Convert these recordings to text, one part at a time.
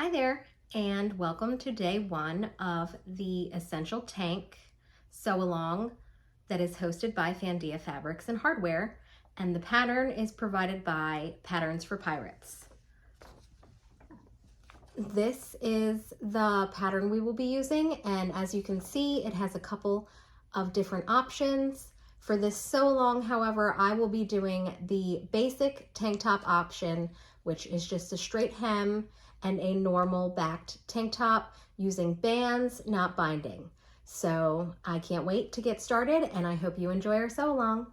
Hi there, and welcome to day one of the Essential Tank Sew Along that is hosted by Fandea Fabrics and Hardware, and the pattern is provided by Patterns for Pirates. This is the pattern we will be using, and as you can see, it has a couple of different options. For this sew along, however, I will be doing the basic tank top option, which is just a straight hem and a normal backed tank top using bands, not binding. So I can't wait to get started, and I hope you enjoy our sew along.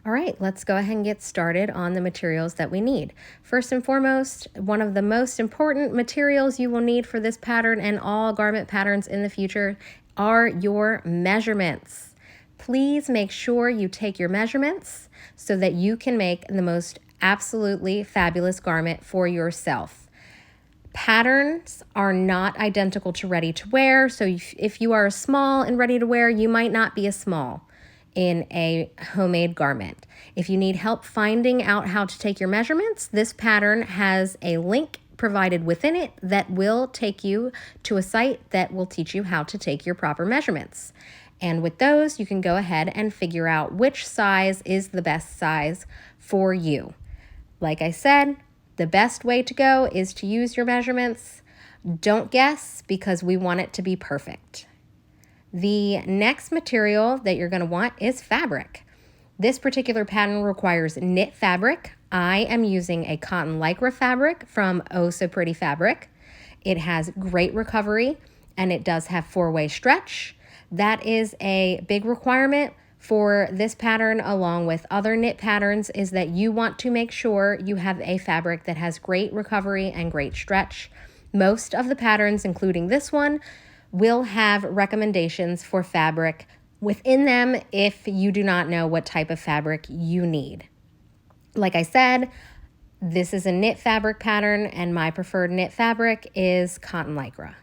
All right, let's go ahead and get started on the materials that we need. First and foremost, one of the most important materials you will need for this pattern and all garment patterns in the future are your measurements. Please make sure you take your measurements so that you can make the most absolutely fabulous garment for yourself. Patterns are not identical to ready to wear, so if you are a small and ready to wear, you might not be a small in a homemade garment. If you need help finding out how to take your measurements, this pattern has a link provided within it that will take you to a site that will teach you how to take your proper measurements. And with those, you can go ahead and figure out which size is the best size for you. Like I said, the best way to go is to use your measurements. Don't guess, because we want it to be perfect. The next material that you're going to want is fabric. This particular pattern requires knit fabric. I am using a cotton lycra fabric from Oh So Pretty Fabric. It has great recovery and it does have 4-way stretch. That is a big requirement for this pattern, along with other knit patterns, is that you want to make sure you have a fabric that has great recovery and great stretch. Most of the patterns, including this one, will have recommendations for fabric within them if you do not know what type of fabric you need. Like I said, this is a knit fabric pattern and my preferred knit fabric is cotton lycra.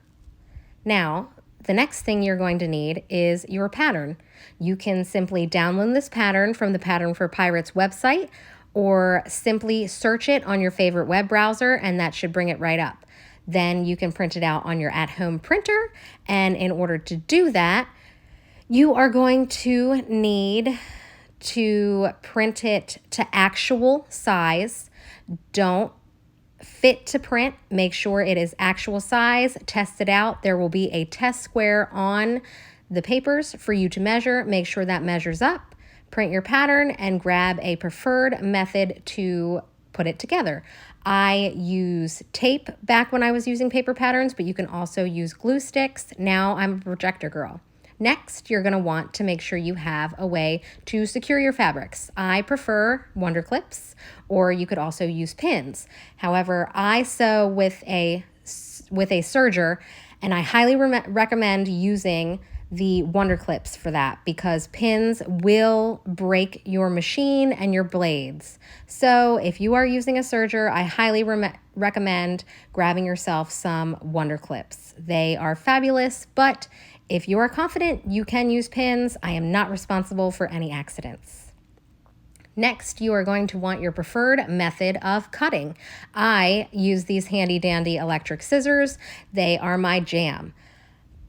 Now, the next thing you're going to need is your pattern. You can simply download this pattern from the Pattern for Pirates website or simply search it on your favorite web browser and that should bring it right up. Then you can print it out on your at-home printer, and in order to do that, you are going to need to print it to actual size. Don't fit to print. Make sure it is actual size. Test it out. There will be a test square on the papers for you to measure. Make sure that measures up. Print your pattern and grab a preferred method to put it together. I use tape back when I was using paper patterns, but you can also use glue sticks. Now I'm a projector girl. Next, you're going to want to make sure you have a way to secure your fabrics. I prefer Wonder Clips, or you could also use pins. However, I sew with a serger, and I highly recommend using the Wonder Clips for that because pins will break your machine and your blades. So if you are using a serger, I highly recommend grabbing yourself some Wonder Clips. They are fabulous, but if you are confident, you can use pins. I am not responsible for any accidents. Next, you are going to want your preferred method of cutting. I use these handy dandy electric scissors. They are my jam.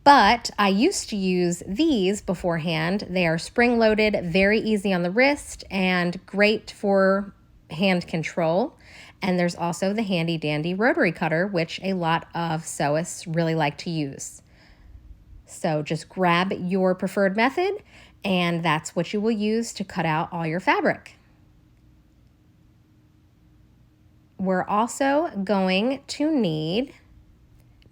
But I used to use these beforehand. They are spring-loaded, very easy on the wrist, and great for hand control. And there's also the handy-dandy rotary cutter, which a lot of sewists really like to use. So just grab your preferred method, and that's what you will use to cut out all your fabric. We're also going to need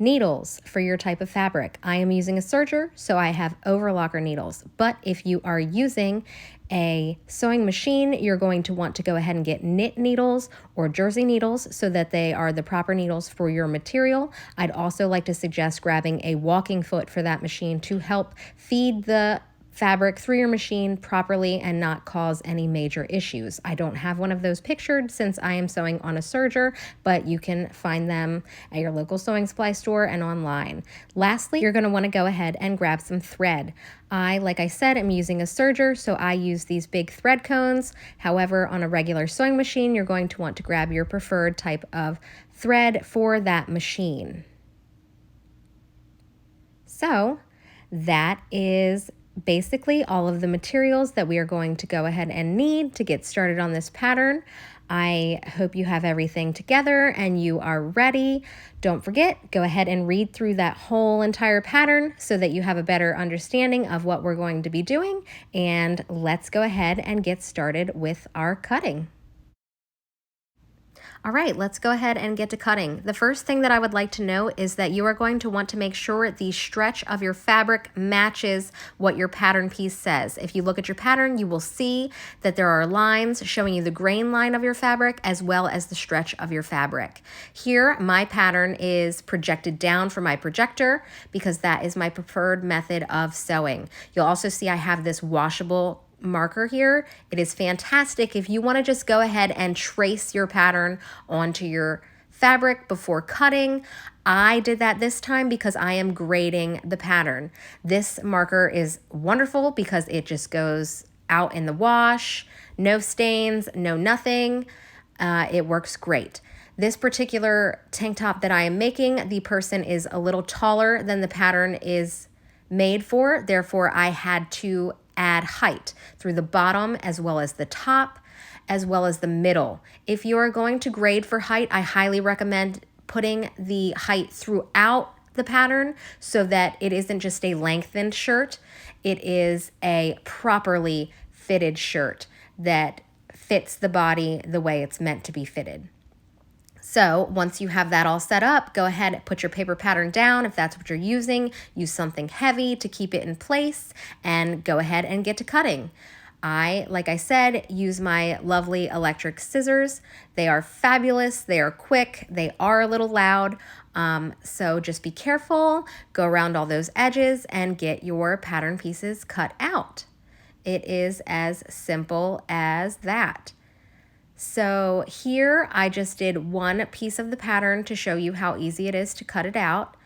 needles for your type of fabric. I am using a serger, so I have overlocker needles. But if you are using a sewing machine, you're going to want to go ahead and get knit needles or jersey needles so that they are the proper needles for your material. I'd also like to suggest grabbing a walking foot for that machine to help feed the fabric through your machine properly and not cause any major issues. I don't have one of those pictured since I am sewing on a serger, but you can find them at your local sewing supply store and online. Lastly, you're going to want to go ahead and grab some thread. Like I said, am using a serger, so I use these big thread cones. However, on a regular sewing machine, you're going to want to grab your preferred type of thread for that machine. So that is basically all of the materials that we are going to go ahead and need to get started on this pattern. I hope you have everything together and you are ready. Don't forget, go ahead and read through that whole entire pattern so that you have a better understanding of what we're going to be doing. And let's go ahead and get started with our cutting. All right, let's go ahead and get to cutting. The first thing that I would like to note is that you are going to want to make sure the stretch of your fabric matches what your pattern piece says. If you look at your pattern, you will see that there are lines showing you the grain line of your fabric as well as the stretch of your fabric. Here, my pattern is projected down for my projector because that is my preferred method of sewing. You'll also see I have this washable marker here. It is fantastic if you want to just go ahead and trace your pattern onto your fabric before cutting. I did that this time because I am grading the pattern. This marker is wonderful because it just goes out in the wash, no stains, no nothing. It works great. This particular tank top that I am making, the person is a little taller than the pattern is made for. Therefore, I had to add height through the bottom as well as the top as well as the middle. If you are going to grade for height, I highly recommend putting the height throughout the pattern so that it isn't just a lengthened shirt. It is a properly fitted shirt that fits the body the way it's meant to be fitted. So once you have that all set up, go ahead and put your paper pattern down. If that's what you're using, use something heavy to keep it in place and go ahead and get to cutting. Like I said, use my lovely electric scissors. They are fabulous. They are quick. They are a little loud. So just be careful, go around all those edges and get your pattern pieces cut out. It is as simple as that. So here I just did one piece of the pattern to show you how easy it is to cut it out.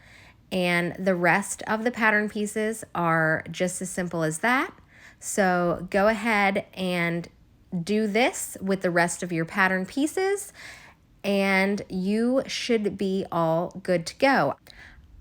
And the rest of the pattern pieces are just as simple as that. So go ahead and do this with the rest of your pattern pieces and you should be all good to go.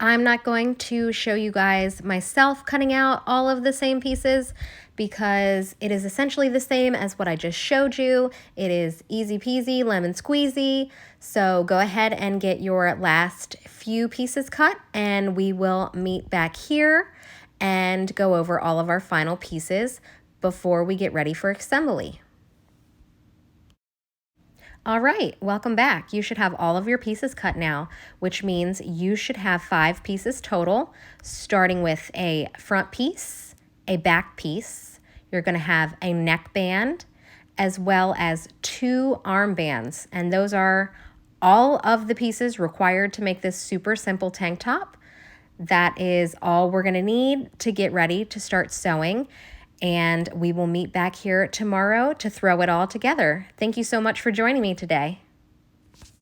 I'm not going to show you guys myself cutting out all of the same pieces because it is essentially the same as what I just showed you. It is easy peasy, lemon squeezy. So go ahead and get your last few pieces cut and we will meet back here and go over all of our final pieces before we get ready for assembly. All right, welcome back. You should have all of your pieces cut now, which means you should have 5 pieces total, starting with a front piece, a back piece. You're going to have a neck band, as well as 2 arm bands, and those are all of the pieces required to make this super simple tank top. That is all we're going to need to get ready to start sewing. And we will meet back here tomorrow to throw it all together. Thank you so much for joining me today.